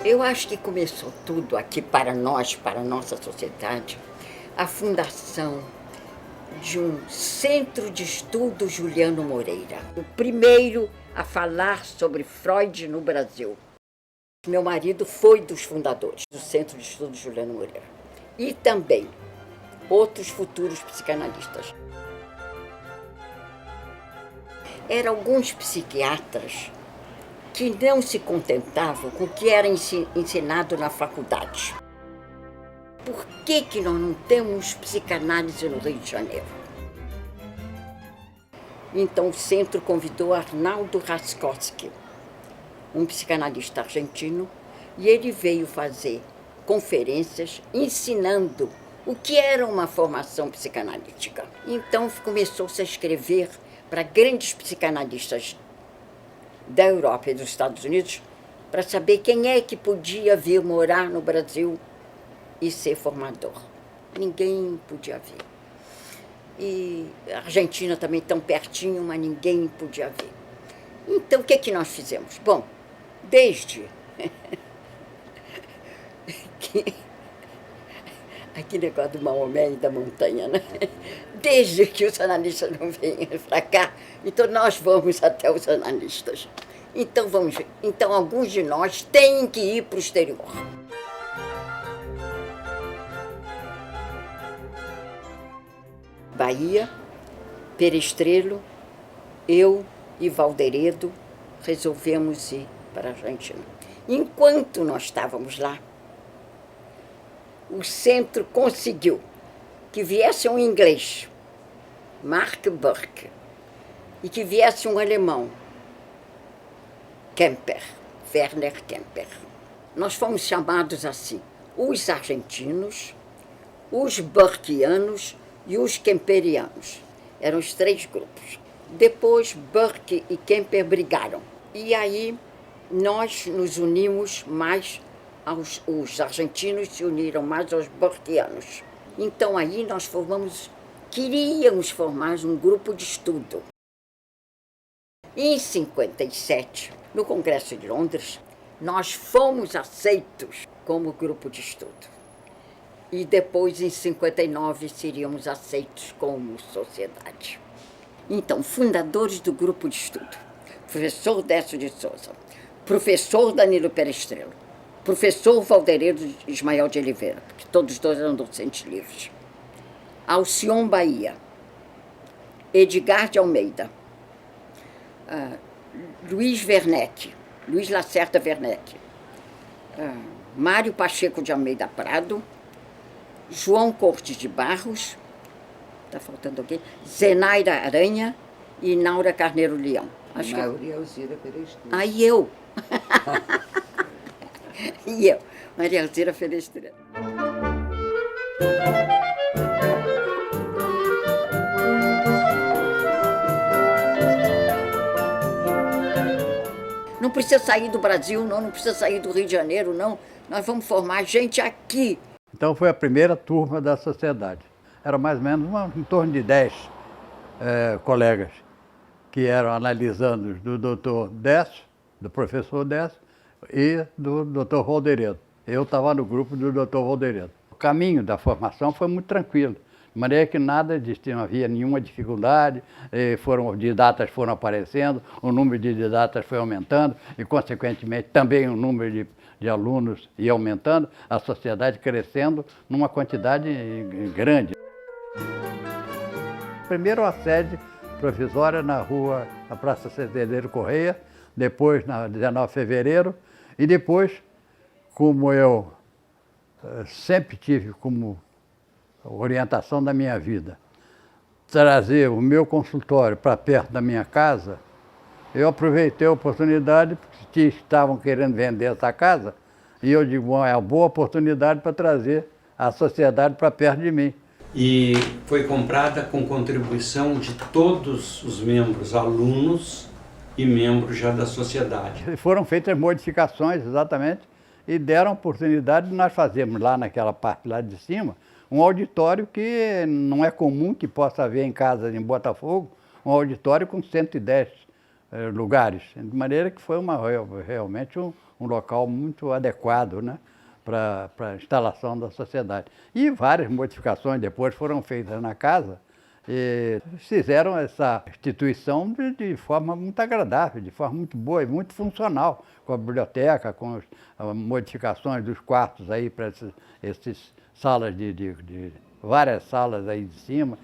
Eu acho que começou tudo aqui para nós, para a nossa sociedade, a fundação de um Centro de Estudo Juliano Moreira, o primeiro a falar sobre Freud no Brasil. Meu marido foi dos fundadores do Centro de Estudo Juliano Moreira e também outros futuros psicanalistas. Eram alguns psiquiatras que não se contentavam com o que era ensinado na faculdade. Por que nós não temos psicanálise no Rio de Janeiro? Então o centro convidou Arnaldo Raskowski, um psicanalista argentino, e ele veio fazer conferências ensinando o que era uma formação psicanalítica. Então começou-se a escrever para grandes psicanalistas da Europa e dos Estados Unidos para saber quem é que podia vir morar no Brasil e ser formador. Ninguém podia vir. E a Argentina também tão pertinho, mas ninguém podia vir. Então, o que nós fizemos? Bom, desde aquele negócio do Maomé e da montanha, né? Desde que os analistas não vêm para cá, então nós vamos até os analistas. Então alguns de nós têm que ir para o exterior. Bahia, Perestrelo, eu e Valderedo resolvemos ir para a Argentina. Enquanto nós estávamos lá, o centro conseguiu que viesse um inglês, Mark Burke, e que viesse um alemão, Kemper, Werner Kemper. Nós fomos chamados assim, os argentinos, os burkeanos e os kemperianos. Eram os três grupos. Depois, Burke e Kemper brigaram. E aí, nós nos unimos mais os argentinos se uniram mais aos burkeanos. Então aí nós queríamos formar um grupo de estudo. Em 57, no Congresso de Londres, nós fomos aceitos como grupo de estudo. E depois, em 59, seríamos aceitos como sociedade. Então, fundadores do grupo de estudo, professor Décio de Souza, professor Danilo Perestrelo, professor Valderedo Ismael de Oliveira, porque todos dois eram docentes livres, Alcion Bahia, Edgar de Almeida, Luiz Werneck, Luiz Lacerda Werneck, Mário Pacheco de Almeida Prado, João Cortes de Barros, está faltando alguém, Zenaida Aranha e Naura Carneiro Leão. Maria Alzira Perestrelo. Aí eu. E eu, Maria Alzira Perestrelo. Não precisa sair do Brasil, não precisa sair do Rio de Janeiro, não. Nós vamos formar gente aqui. Então foi a primeira turma da sociedade. Era mais ou menos em torno de 10 colegas que eram analisando do doutor Décio, do professor Décio e do doutor Valderedo. Eu estava no grupo do doutor Valderedo. O caminho da formação foi muito tranquilo, de maneira que não havia nenhuma dificuldade, didatas foram aparecendo, o número de didatas foi aumentando e, consequentemente, também o número de alunos ia aumentando, a sociedade crescendo numa quantidade grande. Primeiro a sede provisória na Praça Cedeiro Correia, depois na 19 de fevereiro, e depois, como eu sempre tive como orientação da minha vida, trazer o meu consultório para perto da minha casa, eu aproveitei a oportunidade, porque estavam querendo vender essa casa, e eu digo, bom, é uma boa oportunidade para trazer a sociedade para perto de mim. e foi comprada com contribuição de todos os membros, alunos e membros já da sociedade. Foram feitas modificações, exatamente, e deram a oportunidade de nós fazermos lá naquela parte lá de cima um auditório que não é comum que possa haver em casa em Botafogo, um auditório com 110 lugares, de maneira que foi realmente um local muito adequado, né, para a instalação da sociedade. E várias modificações depois foram feitas na casa e fizeram essa instituição de forma muito agradável, de forma muito boa e muito funcional, com a biblioteca, com as modificações dos quartos aí para essas salas várias salas aí de cima.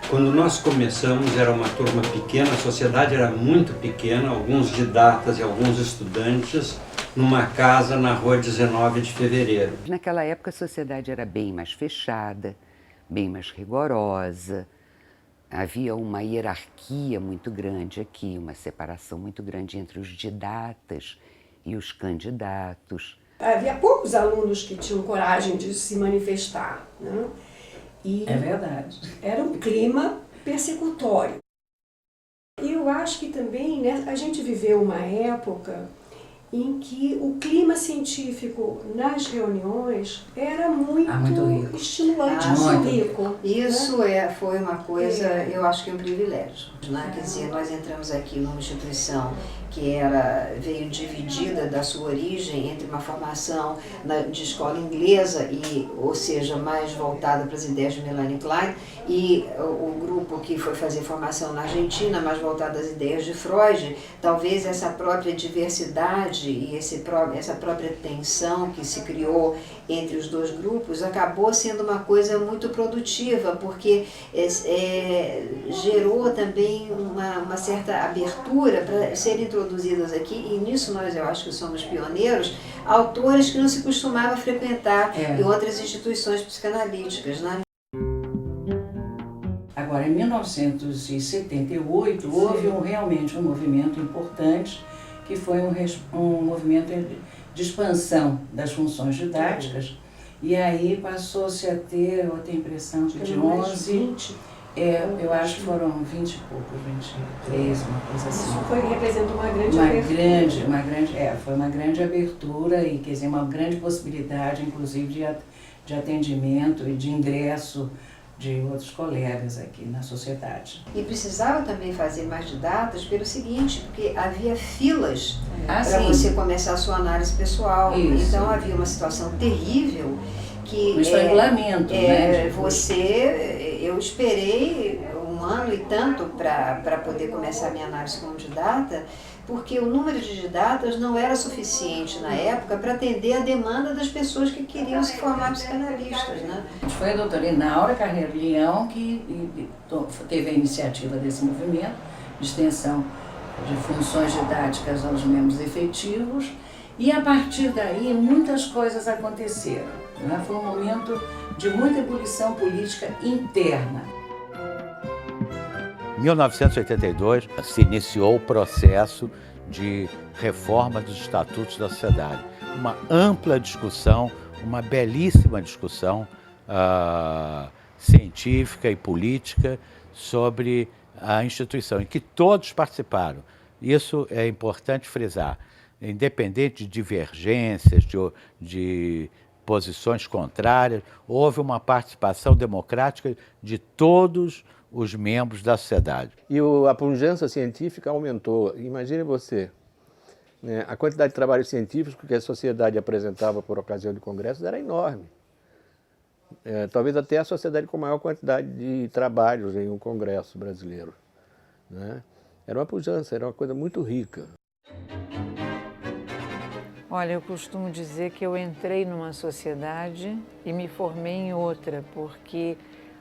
Quando nós começamos era uma turma pequena, a sociedade era muito pequena, alguns didatas e alguns estudantes, numa casa na rua 19 de Fevereiro. Naquela época a sociedade era bem mais fechada, bem mais rigorosa. Havia uma hierarquia muito grande aqui, uma separação muito grande entre os didatas e os candidatos. Havia poucos alunos que tinham coragem de se manifestar, né? E é verdade. Era um clima persecutório. E eu acho que também, né, a gente viveu uma época em que o clima científico nas reuniões era muito rico. Estimulante, muito rico. Isso foi uma coisa, eu acho que é um privilégio. Né? Quer dizer, nós entramos aqui numa instituição que veio dividida da sua origem entre uma formação de escola inglesa, ou seja, mais voltada para as ideias de Melanie Klein, e o grupo que foi fazer formação na Argentina, mais voltado às ideias de Freud. Talvez essa própria diversidade e essa própria tensão que se criou entre os dois grupos acabou sendo uma coisa muito produtiva, porque gerou também uma certa abertura para serem introduzidas aqui, e nisso eu acho que somos pioneiros, autores que não se costumava frequentar em outras instituições psicanalíticas, né? Agora, em 1978, houve realmente um movimento importante, que foi um movimento de expansão das funções didáticas, e aí passou-se a ter, eu tenho a impressão que de 11, eu acho que foram 20 e poucos, 23, uma coisa assim. Isso representa uma grande abertura. Foi uma grande abertura e, quer dizer, uma grande possibilidade, inclusive, de atendimento e de ingresso de outros colegas aqui na sociedade. E precisava também fazer mais didatas pelo seguinte, porque havia filas para você começar a sua análise pessoal. Isso. Então havia uma situação terrível que... Um estrangulamento, né? Eu esperei 1 ano e tanto para poder começar a minha análise como didata, porque o número de didatas não era suficiente na época para atender a demanda das pessoas que queriam se formar psicanalistas, né? Foi a doutora Inaura Carneiro Leão que teve a iniciativa desse movimento de extensão de funções didáticas aos membros efetivos, e a partir daí muitas coisas aconteceram, né? Foi um momento de muita ebulição política interna. Em 1982, se iniciou o processo de reforma dos estatutos da sociedade. Uma ampla discussão, uma belíssima discussão científica e política sobre a instituição, em que todos participaram. Isso é importante frisar. Independente de divergências, de posições contrárias, houve uma participação democrática de todos os membros da sociedade. E a pujança científica aumentou. Imagine você, né, a quantidade de trabalhos científicos que a sociedade apresentava por ocasião de congressos era enorme. Talvez até a sociedade com maior quantidade de trabalhos em um congresso brasileiro, né? Era uma pujança, era uma coisa muito rica. Olha, eu costumo dizer que eu entrei numa sociedade e me formei em outra, porque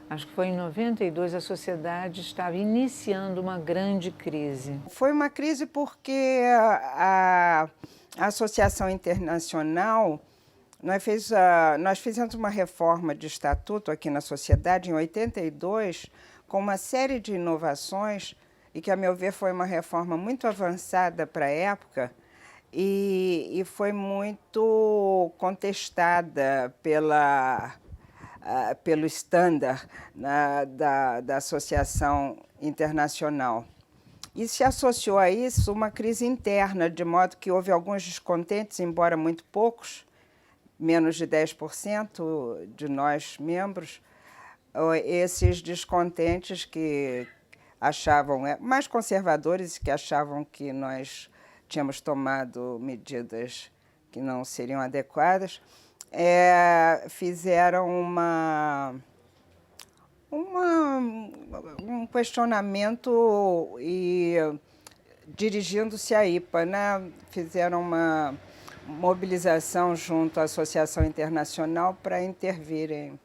acho que foi em 92 a sociedade estava iniciando uma grande crise. Foi uma crise porque a Associação Internacional, nós fizemos uma reforma de estatuto aqui na sociedade em 82, com uma série de inovações, e que, a meu ver, foi uma reforma muito avançada para a época, e foi muito contestada pelo standard da Associação Internacional. E se associou a isso uma crise interna, de modo que houve alguns descontentes, embora muito poucos, menos de 10% de nós membros, esses descontentes que achavam, mais conservadores, que achavam que nós tínhamos tomado medidas que não seriam adequadas, fizeram um questionamento e dirigindo-se à IPA, né? Fizeram uma mobilização junto à Associação Internacional para intervirem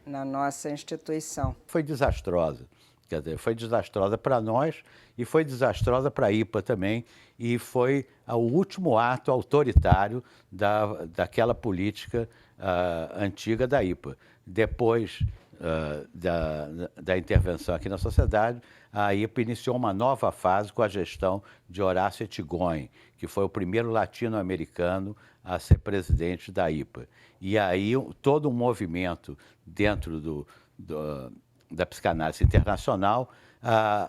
na nossa instituição. Foi desastrosa. Quer dizer, foi desastrosa para nós e foi desastrosa para a IPA também, e foi o último ato autoritário daquela política antiga da IPA. Depois da intervenção aqui na sociedade, a IPA iniciou uma nova fase com a gestão de Horácio Ettigone, que foi o primeiro latino-americano a ser presidente da IPA. E aí todo um movimento dentro da psicanálise internacional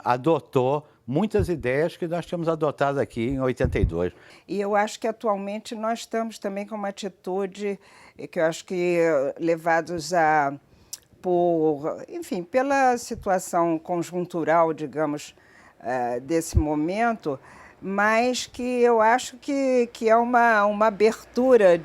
adotou muitas ideias que nós tínhamos adotado aqui em 82. E eu acho que atualmente nós estamos também com uma atitude que eu acho que levados enfim, pela situação conjuntural, digamos, desse momento, mas que eu acho que é uma abertura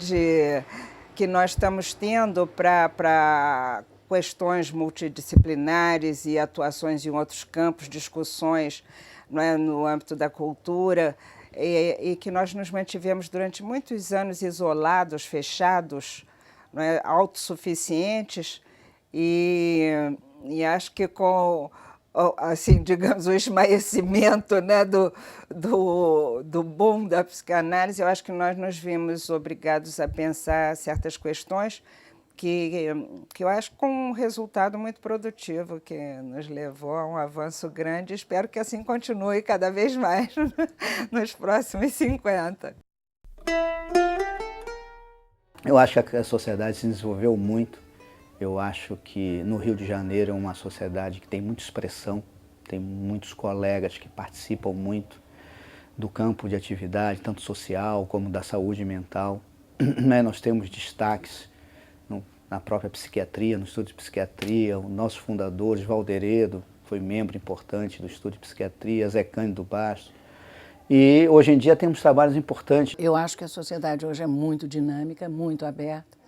que nós estamos tendo para questões multidisciplinares e atuações em outros campos, discussões, não é, no âmbito da cultura, e que nós nos mantivemos durante muitos anos isolados, fechados, não é, autossuficientes, e acho que com, assim, digamos, o esmaecimento, né, do boom da psicanálise, eu acho que nós nos vimos obrigados a pensar certas questões que eu acho com um resultado muito produtivo, que nos levou a um avanço grande. Espero que assim continue cada vez mais nos próximos 50. Eu acho que a sociedade se desenvolveu muito. Eu acho que no Rio de Janeiro é uma sociedade que tem muita expressão, tem muitos colegas que participam muito do campo de atividade, tanto social como da saúde mental. Nós temos destaques na própria psiquiatria, no estudo de psiquiatria. O nosso fundador, Oswaldo Heredo, foi membro importante do estudo de psiquiatria, Zé Cândido Bastos. E hoje em dia temos trabalhos importantes. Eu acho que a sociedade hoje é muito dinâmica, muito aberta.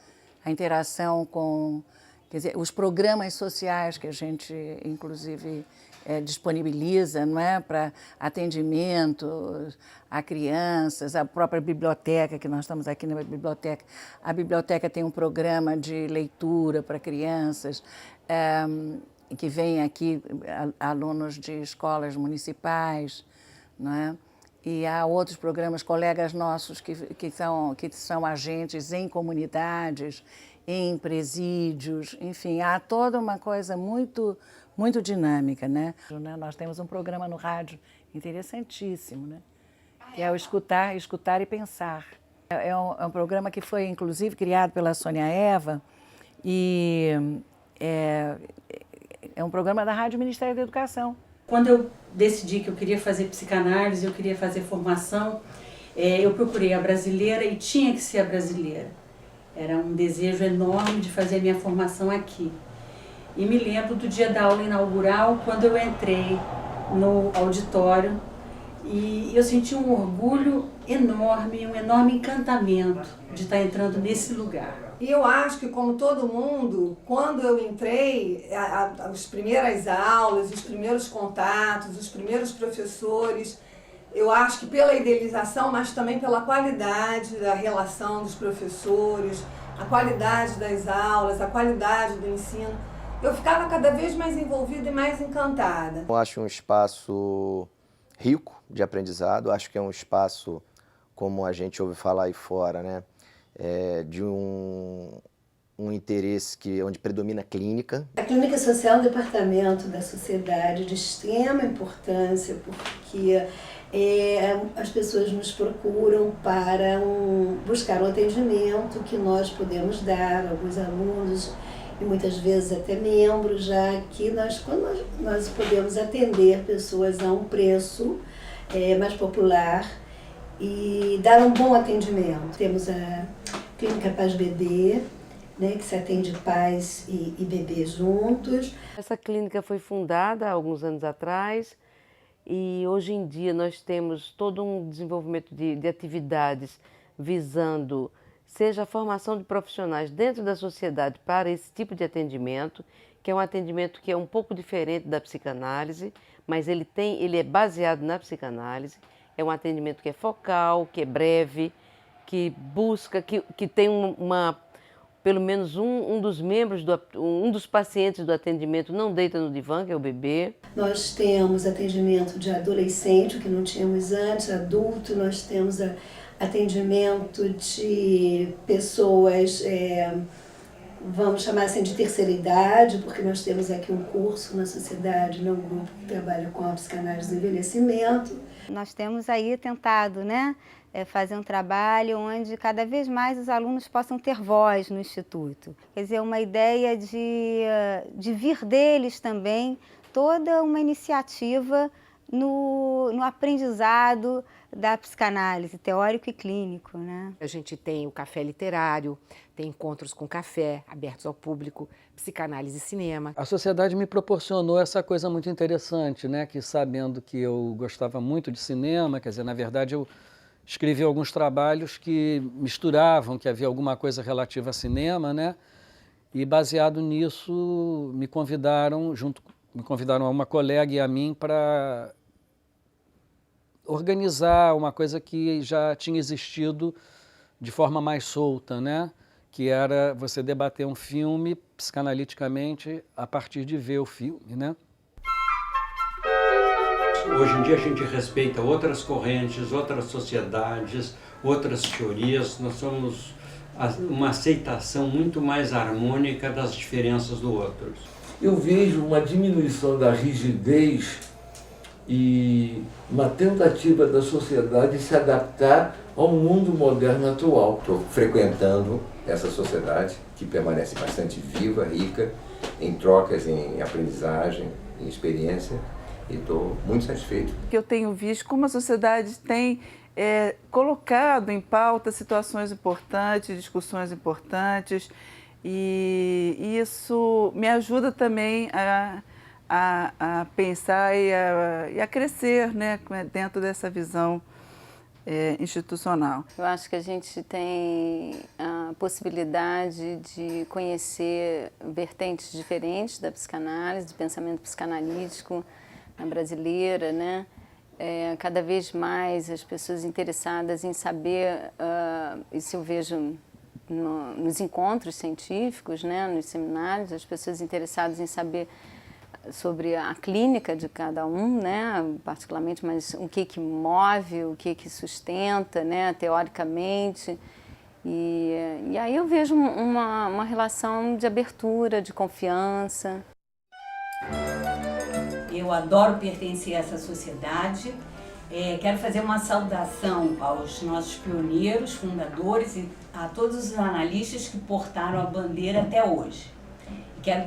A interação com, quer dizer, os programas sociais que a gente, inclusive, disponibiliza, não é, para atendimento a crianças, a própria biblioteca, que nós estamos aqui na biblioteca. A biblioteca tem um programa de leitura para crianças, que vem aqui alunos de escolas municipais, não é? E há outros programas, colegas nossos que são agentes em comunidades, em presídios, enfim, há toda uma coisa muito, muito dinâmica, né? Nós temos um programa no rádio interessantíssimo, né? Que é o Escutar e Pensar. É um programa que foi, inclusive, criado pela Sônia Eva e é um programa da Rádio Ministério da Educação. Quando eu decidi que eu queria fazer psicanálise, eu queria fazer formação, eu procurei a brasileira e tinha que ser a brasileira. Era um desejo enorme de fazer a minha formação aqui. E me lembro do dia da aula inaugural, quando eu entrei no auditório e eu senti um orgulho enorme, um enorme encantamento de estar entrando nesse lugar. E eu acho que, como todo mundo, quando eu entrei, as primeiras aulas, os primeiros contatos, os primeiros professores, eu acho que pela idealização, mas também pela qualidade da relação dos professores, a qualidade das aulas, a qualidade do ensino, eu ficava cada vez mais envolvida e mais encantada. Eu acho um espaço rico de aprendizado, acho que é um espaço, como a gente ouve falar aí fora, né? De um interesse onde predomina a clínica. A clínica social é um departamento da sociedade de extrema importância, porque as pessoas nos procuram para buscar um atendimento que nós podemos dar a alguns alunos e muitas vezes até membros, já que quando nós podemos atender pessoas a um preço mais popular e dar um bom atendimento. Temos a Clínica Paz Bebê, né, que se atende pais e bebês juntos. Essa clínica foi fundada há alguns anos atrás e hoje em dia nós temos todo um desenvolvimento de atividades visando seja a formação de profissionais dentro da sociedade para esse tipo de atendimento, que é um atendimento que é um pouco diferente da psicanálise, mas ele é baseado na psicanálise. É um atendimento que é focal, que é breve, que busca, que tem pelo menos um dos membros, um dos pacientes do atendimento não deita no divã, que é o bebê. Nós temos atendimento de adolescente, o que não tínhamos antes, adulto, nós temos atendimento de pessoas, vamos chamar assim de terceira idade, porque nós temos aqui um curso na sociedade, um grupo que trabalha com a psicanálise do envelhecimento. Nós temos aí tentado, né, fazer um trabalho onde cada vez mais os alunos possam ter voz no Instituto. Quer dizer, uma ideia de vir deles também toda uma iniciativa no aprendizado da psicanálise, teórico e clínico, né? A gente tem o café literário, tem encontros com café, abertos ao público, psicanálise e cinema. A sociedade me proporcionou essa coisa muito interessante, né? Que sabendo que eu gostava muito de cinema, quer dizer, na verdade eu escrevi alguns trabalhos que misturavam, que havia alguma coisa relativa a cinema, né? E baseado nisso me convidaram a uma colega e a mim para organizar uma coisa que já tinha existido de forma mais solta, né? Que era você debater um filme psicanaliticamente a partir de ver o filme, né? Hoje em dia a gente respeita outras correntes, outras sociedades, outras teorias. Nós somos uma aceitação muito mais harmônica das diferenças do outro. Eu vejo uma diminuição da rigidez e uma tentativa da sociedade de se adaptar ao mundo moderno atual. Estou frequentando essa sociedade que permanece bastante viva, rica, em trocas, em aprendizagem, em experiência, e estou muito satisfeito. Eu tenho visto como a sociedade tem colocado em pauta situações importantes, discussões importantes, e isso me ajuda também a pensar e a crescer, né, dentro dessa visão institucional. Eu acho que a gente tem a possibilidade de conhecer vertentes diferentes da psicanálise, do pensamento psicanalítico brasileira, né? Cada vez mais as pessoas interessadas em saber, isso eu vejo nos encontros científicos, né, nos seminários, as pessoas interessadas em saber sobre a clínica de cada um, né, particularmente, mas o que move, o que sustenta, né, teoricamente. E aí eu vejo uma relação de abertura, de confiança. Eu adoro pertencer a essa sociedade. Quero fazer uma saudação aos nossos pioneiros, fundadores e a todos os analistas que portaram a bandeira até hoje. Quero